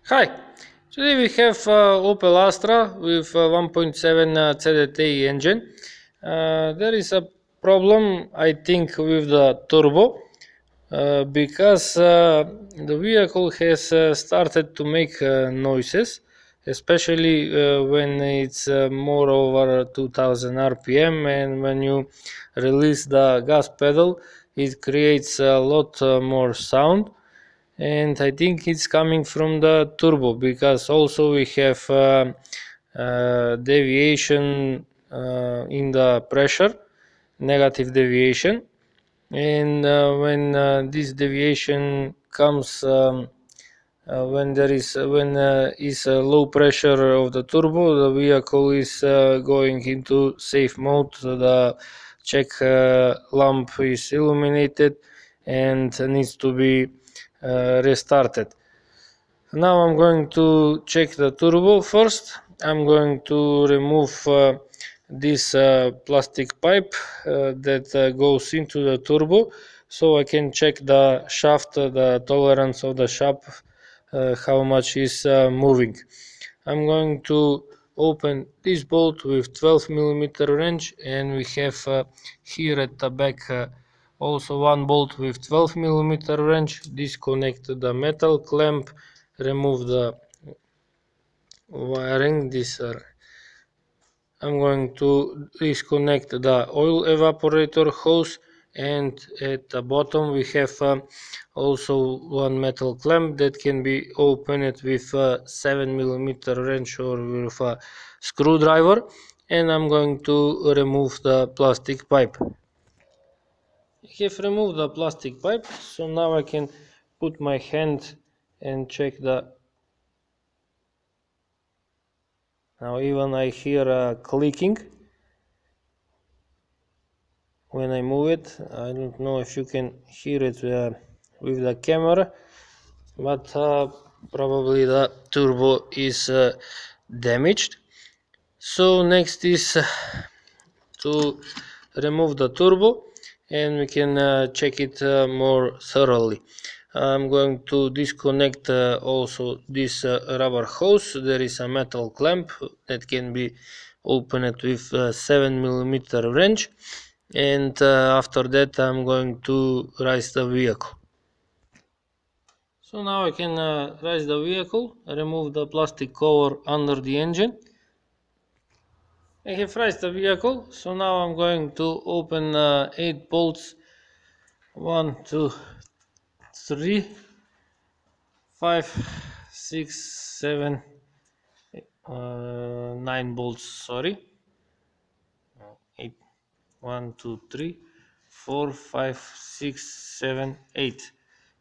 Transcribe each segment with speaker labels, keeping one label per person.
Speaker 1: Hi, today we have Opel Astra with 1.7 CDTI engine. There is a problem, I think, with the turbo because the vehicle has started to make noises, especially when it's more over 2000 RPM, and when you release the gas pedal, it creates a lot more sound. And I think it's coming from the turbo because also we have deviation in the pressure, negative deviation, and when this deviation comes when there is a low pressure of the turbo, the vehicle is going into safe mode. The check lamp is illuminated and needs to be restarted. Now I'm going to check the turbo first. I'm going to remove this plastic pipe that goes into the turbo, so I can check the shaft, the tolerance of the shaft, how much is moving. I'm going to open this bolt with 12mm wrench, and we have here at the back also one bolt with 12mm wrench. Disconnect the metal clamp, remove the wiring. I'm going to disconnect the oil evaporator hose, and at the bottom we have also one metal clamp that can be opened with a 7mm wrench or with a screwdriver, and I'm going to remove the plastic pipe. I have removed the plastic pipe, so now I can put my hand and check the. Now even I hear a clicking when I move it. I don't know if you can hear it with the camera, but probably the turbo is damaged. So next is to remove the turbo, and we can check it more thoroughly. I'm going to disconnect also this rubber hose. There is a metal clamp that can be opened with a 7mm wrench, and after that I'm going to raise the vehicle. So now I can raise the vehicle, remove the plastic cover under the engine. I have raised the vehicle, so now I'm going to open 8 bolts. 1, 2, 3, 5, 6, 7, 9 bolts, sorry. 8, 1, 2, 3, 4, 5, 6, 7, 8.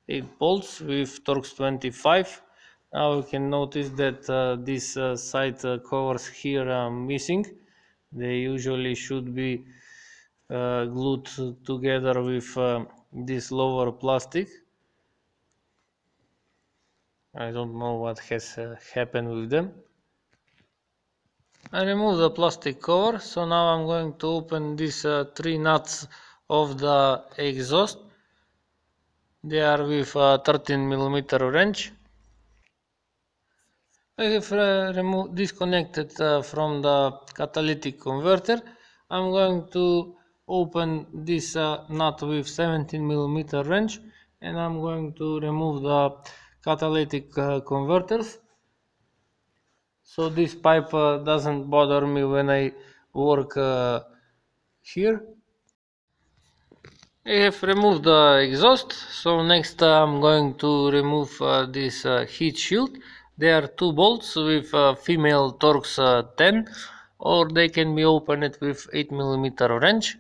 Speaker 1: 8 bolts with Torx 25. Now you can notice that these side covers here are missing. They usually should be glued together with this lower plastic. I don't know what has happened with them. I removed the plastic cover, so now I'm going to open these 3 nuts of the exhaust. They are with a 13mm wrench. I have disconnected from the catalytic converter. I'm going to open this nut with 17mm wrench, and I'm going to remove the catalytic converters, so this pipe doesn't bother me when I work here. I have removed the exhaust, so next I'm going to remove this heat shield. There are 2 bolts with female Torx 10, or they can be opened with 8mm wrench.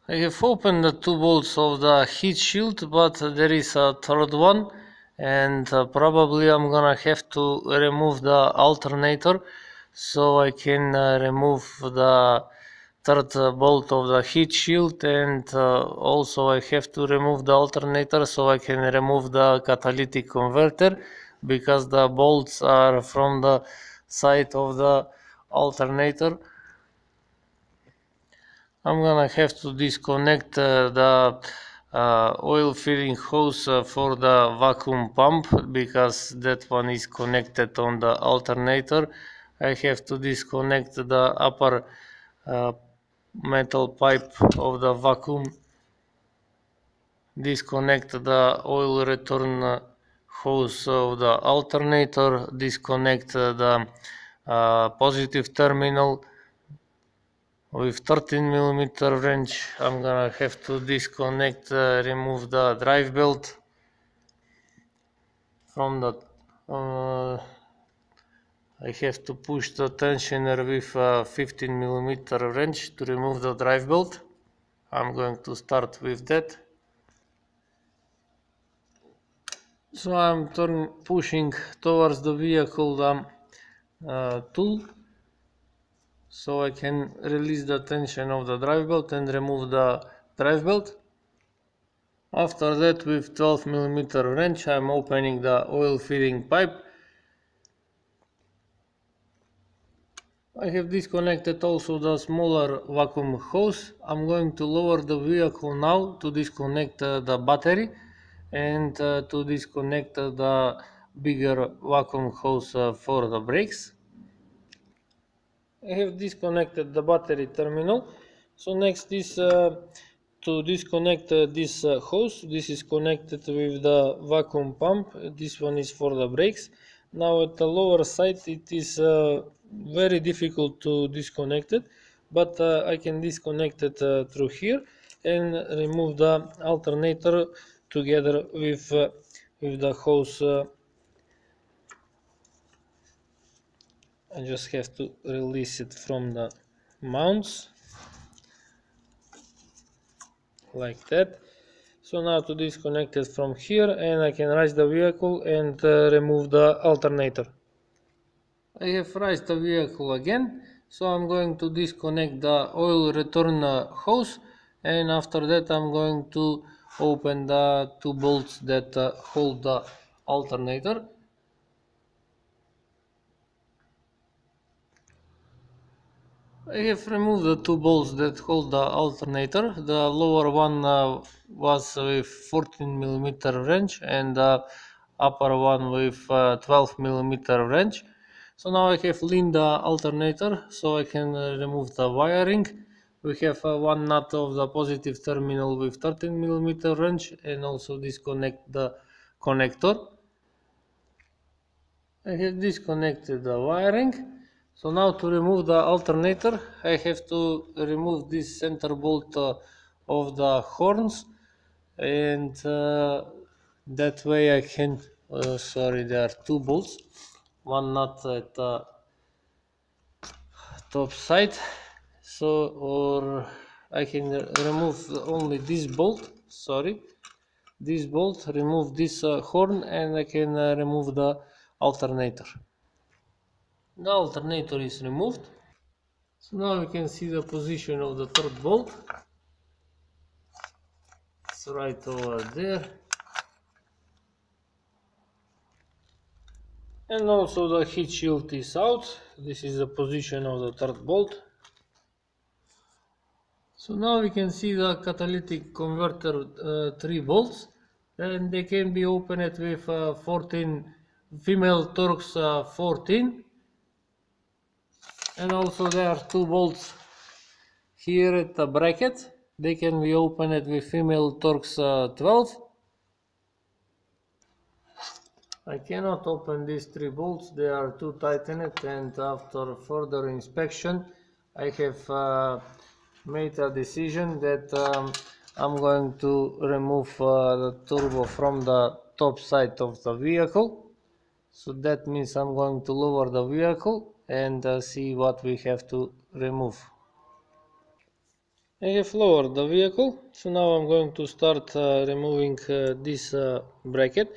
Speaker 1: I have opened the 2 bolts of the heat shield, but there is a third one, and probably I'm gonna have to remove the alternator, so I can remove the third bolt of the heat shield, and also I have to remove the alternator so I can remove the catalytic converter, because the bolts are from the side of the alternator. I'm gonna have to disconnect the oil filling hose for the vacuum pump, because that one is connected on the alternator. I have to disconnect the upper metal pipe of the vacuum, disconnect the oil return hose of the alternator, disconnect the positive terminal with 13mm wrench. I'm gonna have to disconnect, remove the drive belt from the I have to push the tensioner with a 15mm wrench to remove the drive belt. I'm going to start with that. So I'm pushing towards the vehicle the tool, so I can release the tension of the drive belt and remove the drive belt. After that, with 12mm wrench, I'm opening the oil filling pipe. I have disconnected also the smaller vacuum hose. I'm going to lower the vehicle now to disconnect the battery and to disconnect the bigger vacuum hose for the brakes. I have disconnected the battery terminal. So next is to disconnect this hose. This is connected with the vacuum pump. This one is for the brakes. Now at the lower side it is very difficult to disconnect it, but I can disconnect it through here and remove the alternator together with the hose. I just have to release it from the mounts like that. So now to disconnect it from here, and I can raise the vehicle and remove the alternator. I have raised the vehicle again, so I'm going to disconnect the oil return hose, and after that I'm going to open the two bolts that hold the alternator. I have removed the two bolts that hold the alternator. The lower one was with 14mm wrench and the upper one with 12mm wrench. So now I have leaned the alternator so I can remove the wiring. We have one nut of the positive terminal with 13mm wrench, and also disconnect the connector. I have disconnected the wiring. So now to remove the alternator, I have to remove this center bolt of the horns, and that way I can, sorry, there are two bolts, one nut at the top side, so, or I can remove only this bolt, sorry, this bolt, remove this horn, and I can remove the alternator. The alternator is removed. So now we can see the position of the third bolt. It's right over there. And also the heat shield is out. This is the position of the third bolt. So now we can see the catalytic converter 3 bolts, and they can be opened with 14 female Torx 14, and also there are 2 bolts here at the bracket. They can be opened with female Torx 12. I cannot open these 3 bolts, they are too tightened, and after further inspection I have made a decision that I'm going to remove the turbo from the top side of the vehicle. So that means I'm going to lower the vehicle and see what we have to remove. I have lowered the vehicle, so now I'm going to start removing this bracket.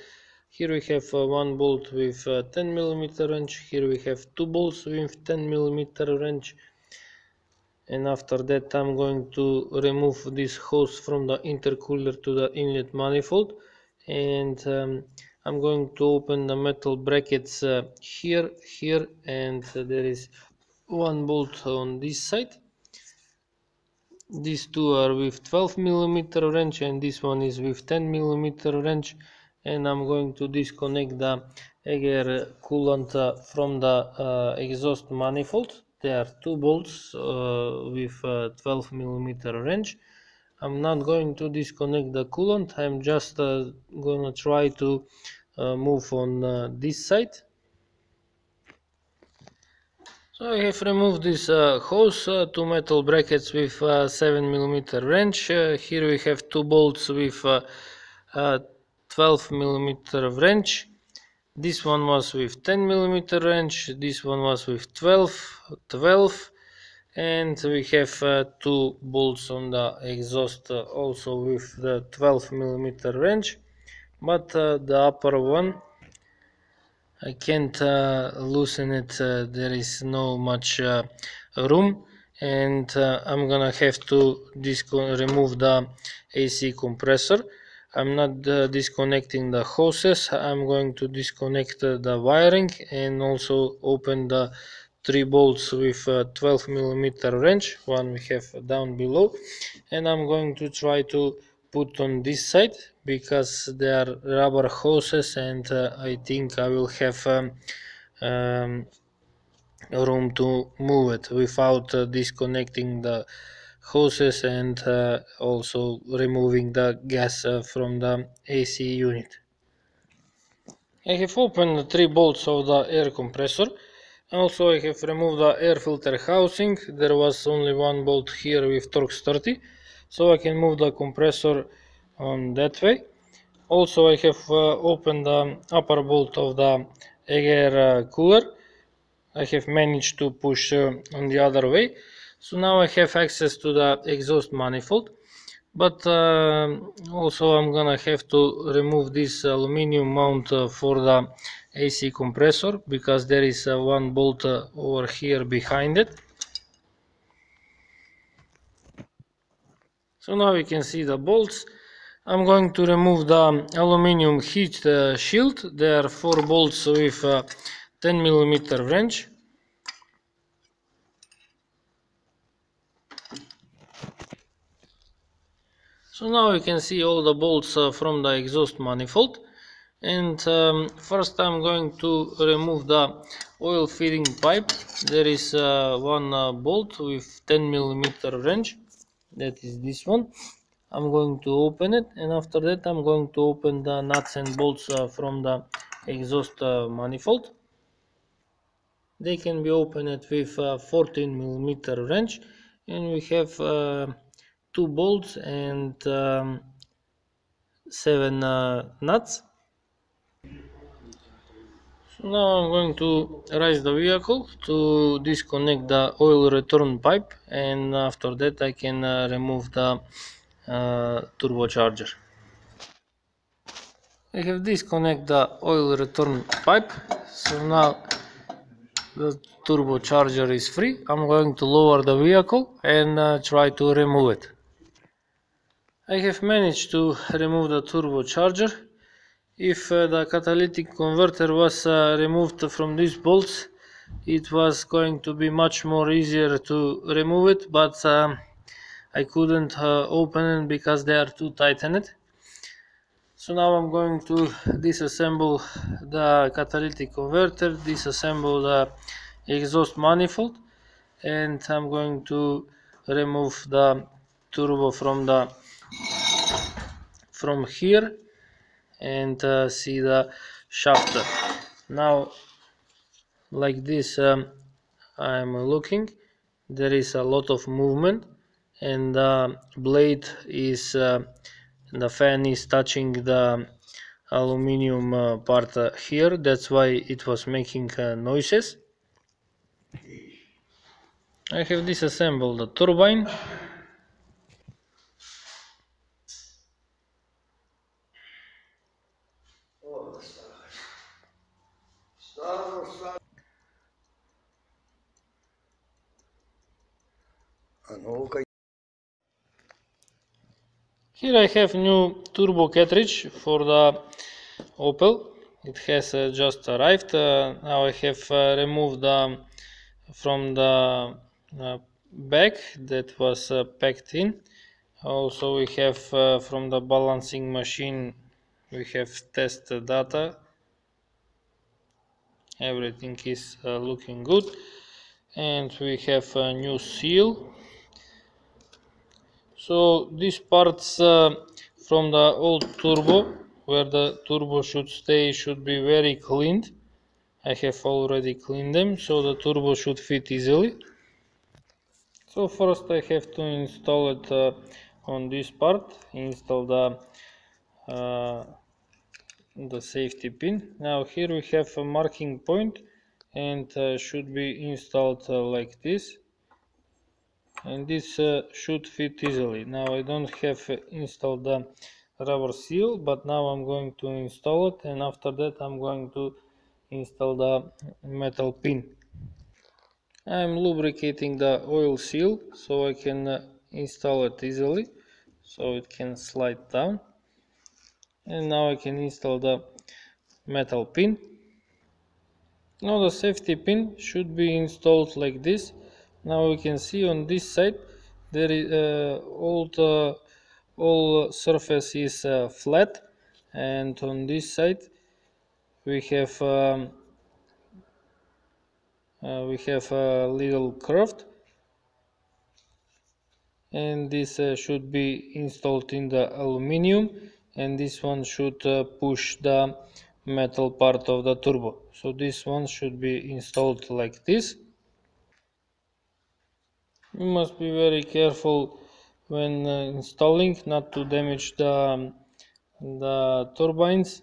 Speaker 1: Here we have one bolt with 10mm wrench, here we have two bolts with 10mm wrench, and after that I'm going to remove this hose from the intercooler to the inlet manifold, and I'm going to open the metal brackets here, and there is one bolt on this side. These two are with 12mm wrench and this one is with 10mm wrench, and I'm going to disconnect the air coolant from the exhaust manifold. There are two bolts with 12mm wrench. I'm not going to disconnect the coolant, I'm just gonna try to move on this side. So I have removed this hose, two metal brackets with 7mm wrench. Here we have two bolts with 12mm wrench. This one was with 10mm wrench, this one was with 12, and we have two bolts on the exhaust also with the 12mm wrench, but the upper one I can't loosen it, there is no much room, and I'm gonna have to remove the AC compressor. I'm not disconnecting the hoses, I'm going to disconnect the wiring and also open the three bolts with 12mm wrench, one we have down below, and I'm going to try to put on this side because they are rubber hoses, and I think I will have room to move it without disconnecting the hoses and also removing the gas from the AC unit. I have opened the three bolts of the air compressor. Also I have removed the air filter housing. There was only one bolt here with Torx 30, so I can move the compressor on that way. Also I have opened the upper bolt of the air cooler. I have managed to push on the other way, so now I have access to the exhaust manifold. But also I'm gonna have to remove this aluminum mount for the AC compressor because there is one bolt over here behind it. So now we can see the bolts. I'm going to remove the aluminum heat shield. There are four bolts with 10mm wrench. So now you can see all the bolts from the exhaust manifold, and first I'm going to remove the oil feeding pipe. There is one bolt with 10mm wrench, that is this one. I'm going to open it, and after that I'm going to open the nuts and bolts from the exhaust manifold. They can be opened with 14mm wrench, and we have two bolts and 7 nuts. So now I'm going to raise the vehicle to disconnect the oil return pipe, and after that I can remove the turbocharger. I have disconnected the oil return pipe, so now the turbocharger is free. I'm going to lower the vehicle and try to remove it. I have managed to remove the turbocharger. If the catalytic converter was removed from these bolts, it was going to be much more easier to remove it, but I couldn't open it because they are too tightened. So now I'm going to disassemble the catalytic converter, disassemble the exhaust manifold, and I'm going to remove the turbo from here and see the shaft. Now like this I'm looking, there is a lot of movement, and the blade is the fan is touching the aluminum part here, that's why it was making noises. I have disassembled the turbine. Here I have new turbo cartridge for the Opel. It has just arrived. Now I have removed from the back that was packed in. Also we have from the balancing machine, we have test data. Everything is looking good, and we have a new seal. So these parts from the old turbo, where the turbo should stay, should be very cleaned. I have already cleaned them, so the turbo should fit easily. So first I have to install it on this part, install uh, the safety pin. Now here we have a marking point, and should be installed like this, and this should fit easily. Now I don't have installed the rubber seal, but now I'm going to install it, and after that I'm going to install the metal pin. I'm lubricating the oil seal so I can install it easily, so it can slide down. And now I can install the metal pin. Now the safety pin should be installed like this. Now we can see on this side there is all surface is flat, and on this side we have a little curved, and this should be installed in the aluminium, and this one should push the metal part of the turbo. So this one should be installed like this. You must be very careful when installing, not to damage the turbines.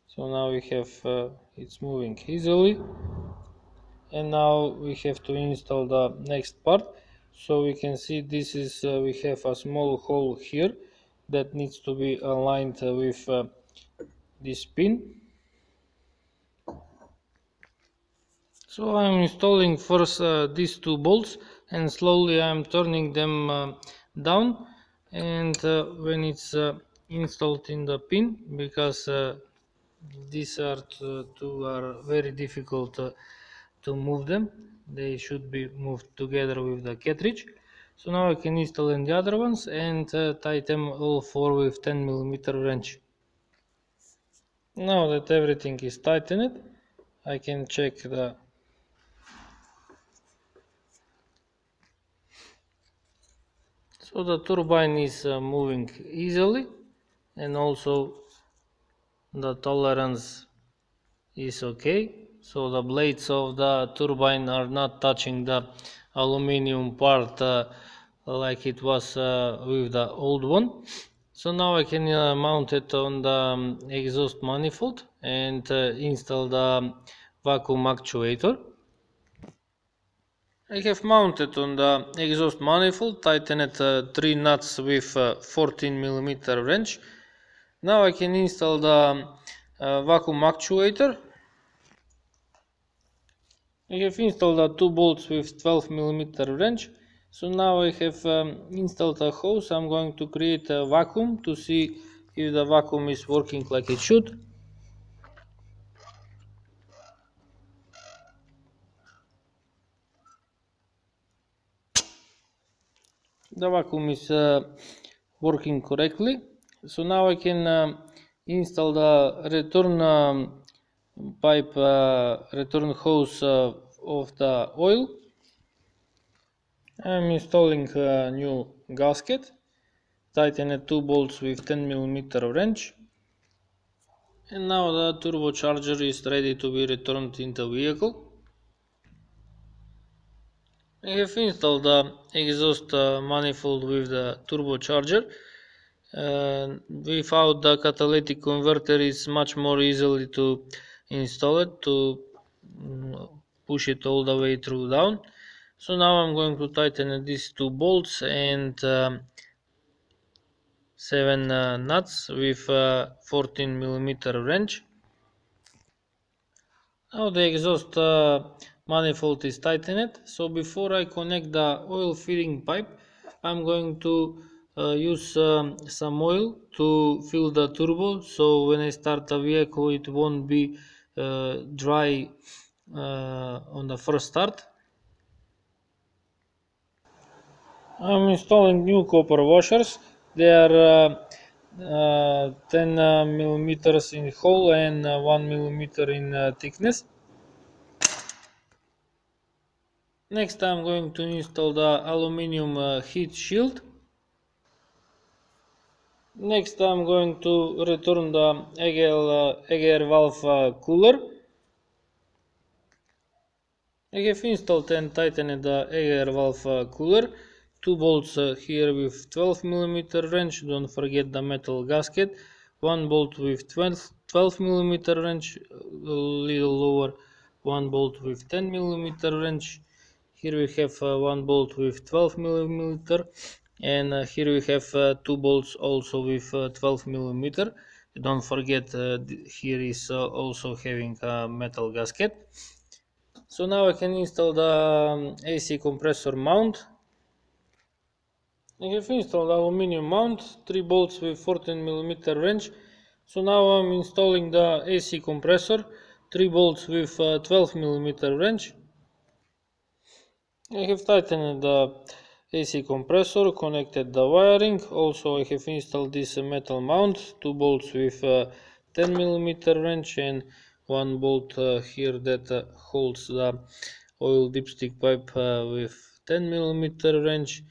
Speaker 1: So now we have it's moving easily, and now we have to install the next part. So we can see this is we have a small hole here that needs to be aligned with this pin. So I'm installing first these two bolts, and slowly I'm turning them down, and when it's installed in the pin, because these two are very difficult to move them, they should be moved together with the cartridge. So now I can install in the other ones and tighten all four with 10mm wrench. Now that everything is tightened, I can check the so the turbine is moving easily, and also the tolerance is okay. So the blades of the turbine are not touching the aluminum part like it was with the old one. So now I can mount it on the exhaust manifold and install the vacuum actuator. I have mounted on the exhaust manifold, tightened 3 nuts with 14mm wrench. Now I can install the vacuum actuator. I have installed the 2 bolts with 12mm wrench. So now I have installed a hose. I'm going to create a vacuum to see if the vacuum is working like it should. The vacuum is working correctly. So now I can install the return pipe, return hose of the oil. I'm installing a new gasket, tightened 2 bolts with 10mm wrench, and now the turbocharger is ready to be returned in the vehicle. I have installed the exhaust manifold with the turbocharger. Without the catalytic converter, it's much more easily to install it, to push it all the way through down. So now I'm going to tighten these 2 bolts and 7 nuts with 14mm wrench. Now the exhaust manifold is tightened. So before I connect the oil filling pipe, I'm going to use some oil to fill the turbo, so when I start the vehicle it won't be dry on the first start. I'm installing new copper washers. They are 10 millimeters in hole and 1 millimeter in thickness. Next I'm going to install the aluminum heat shield. Next I'm going to return the Egger valve cooler. I have installed and tightened the Egger valve cooler. Two bolts here with 12 mm wrench, don't forget the metal gasket. One bolt with 12 mm wrench, a little lower. One bolt with 10 mm wrench. Here we have one bolt with 12 mm, and here we have two bolts also with 12 mm. Don't forget here is also having a metal gasket. So now I can install the AC compressor mount. I have installed aluminum mount, 3 bolts with 14 mm wrench. So now I'm installing the AC compressor, 3 bolts with 12 mm wrench. I have tightened the AC compressor, connected the wiring. Also I have installed this metal mount, 2 bolts with 10 mm wrench and 1 bolt here that holds the oil dipstick pipe with 10 mm wrench.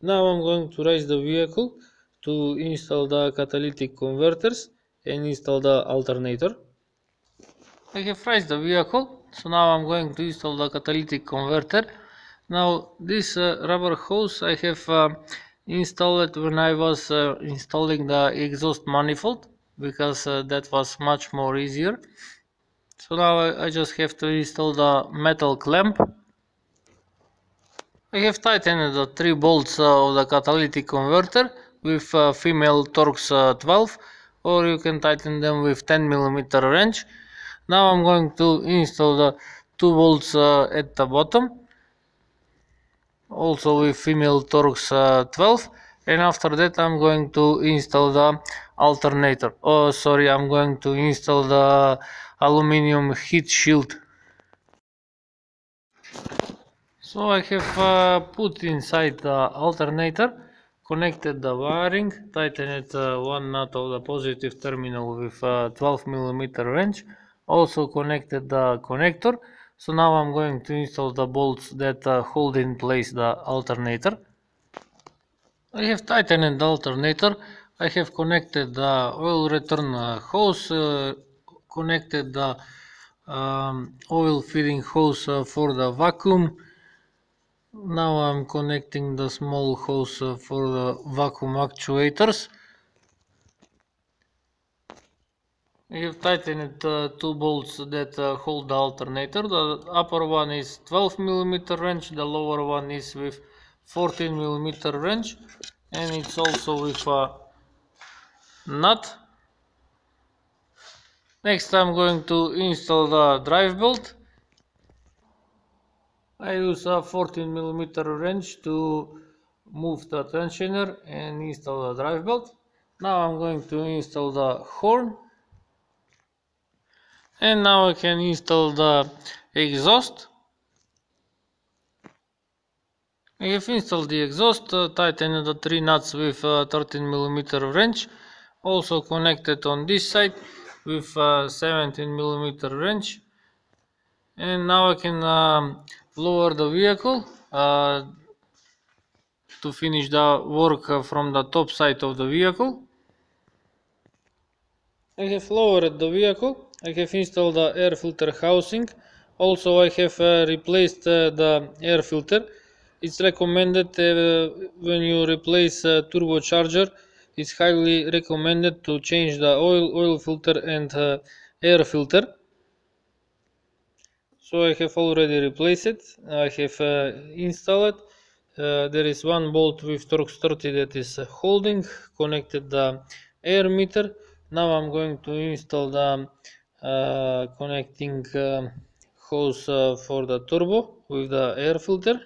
Speaker 1: Now I'm going to raise the vehicle to install the catalytic converters and install the alternator. I have raised the vehicle, so now I'm going to install the catalytic converter. Now this rubber hose I have installed when I was installing the exhaust manifold, because that was much more easier. So now I just have to install the metal clamp. I have tightened the 3 bolts of the catalytic converter with female Torx 12, or you can tighten them with 10 mm wrench. Now I'm going to install the 2 bolts at the bottom, also with female Torx 12, and after that I'm going to install the alternator. Oh sorry, I'm going to install the aluminum heat shield. So I have put inside the alternator, connected the wiring, tightened one nut of the positive terminal with 12 mm wrench, also connected the connector. So now I'm going to install the bolts that hold in place the alternator. I have tightened the alternator. I have connected the oil return hose, connected the oil feeding hose for the vacuum. Now I'm connecting the small hose for the vacuum actuators. I have tightened 2 bolts that hold the alternator. The upper one is 12 mm wrench, the lower one is with 14 mm wrench, and it's also with a nut. Next I'm going to install the drive belt. I use a 14 mm wrench to move the tensioner and install the drive belt. Now I'm going to install the horn, and now I can install the exhaust. I have installed the exhaust, tightened the 3 nuts with 13 mm wrench, also connected on this side with 17 mm wrench. And now I can lower the vehicle to finish the work from the top side of the vehicle. I have lowered the vehicle. I have installed the air filter housing. Also I have replaced the air filter. It's recommended when you replace turbocharger, it's highly recommended to change the oil filter and air filter. So I have already replaced it. I have installed it. There is one bolt with Torx 30 that is holding, connected the air meter. Now I'm going to install the connecting hose for the turbo with the air filter.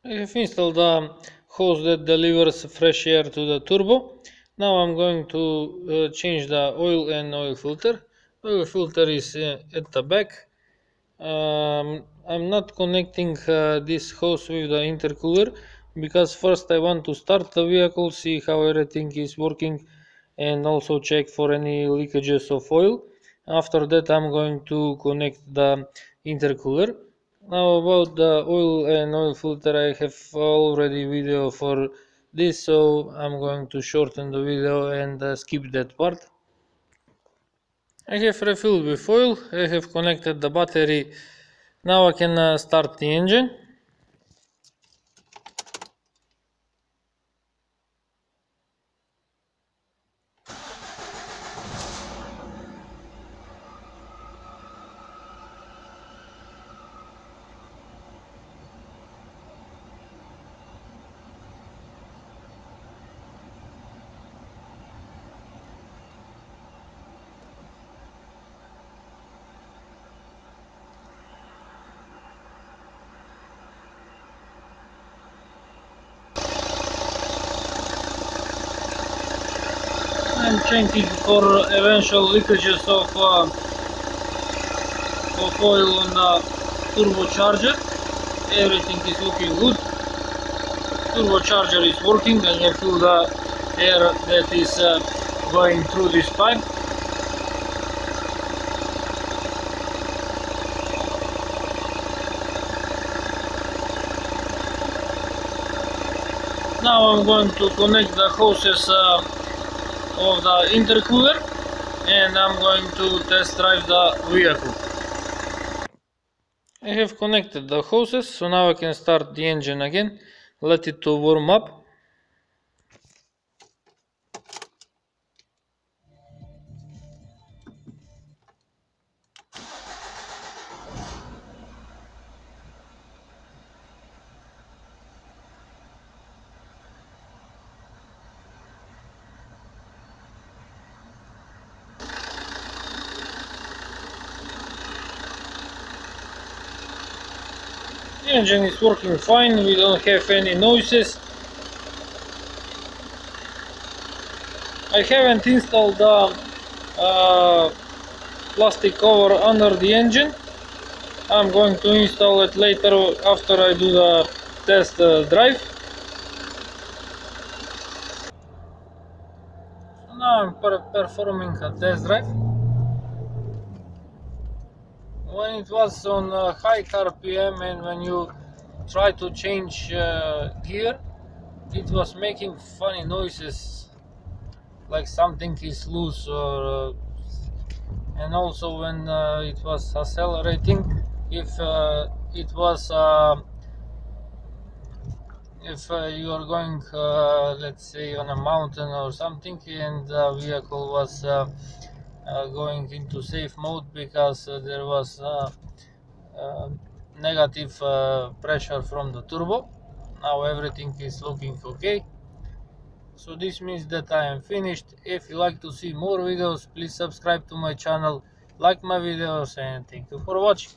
Speaker 1: I have installed the hose that delivers fresh air to the turbo. Now I'm going to change the oil and oil filter. Oil filter is at the back. I'm not connecting this hose with the intercooler because first I want to start the vehicle, see how everything is working, and also check for any leakages of oil. After that I'm going to connect the intercooler. Now about the oil and oil filter, I have already video for this, so I'm going to shorten the video and skip that part. I have refilled with oil, I have connected the battery. Now I can start the engine. I'm checking for eventual leakages of oil on the turbocharger. Everything is looking good. Turbocharger is working. I can feel the air that is going through this pipe. Now I'm going to connect the hoses of the intercooler and I'm going to test drive the vehicle. I have connected the hoses, so now I can start the engine again, let it to warm up. The engine is working fine, we don't have any noises. I haven't installed the plastic cover under the engine. I'm going to install it later after I do the test drive. So now I'm performing a test drive. When it was on high RPM and when you try to change gear, it was making funny noises, like something is loose, or and also when it was accelerating, if it was if you are going let's say on a mountain or something and the vehicle was going into safe mode because there was negative pressure from the turbo. Now everything is looking okay. So this means that I am finished. If you like to see more videos, please subscribe to my channel, like my videos, and thank you for watching.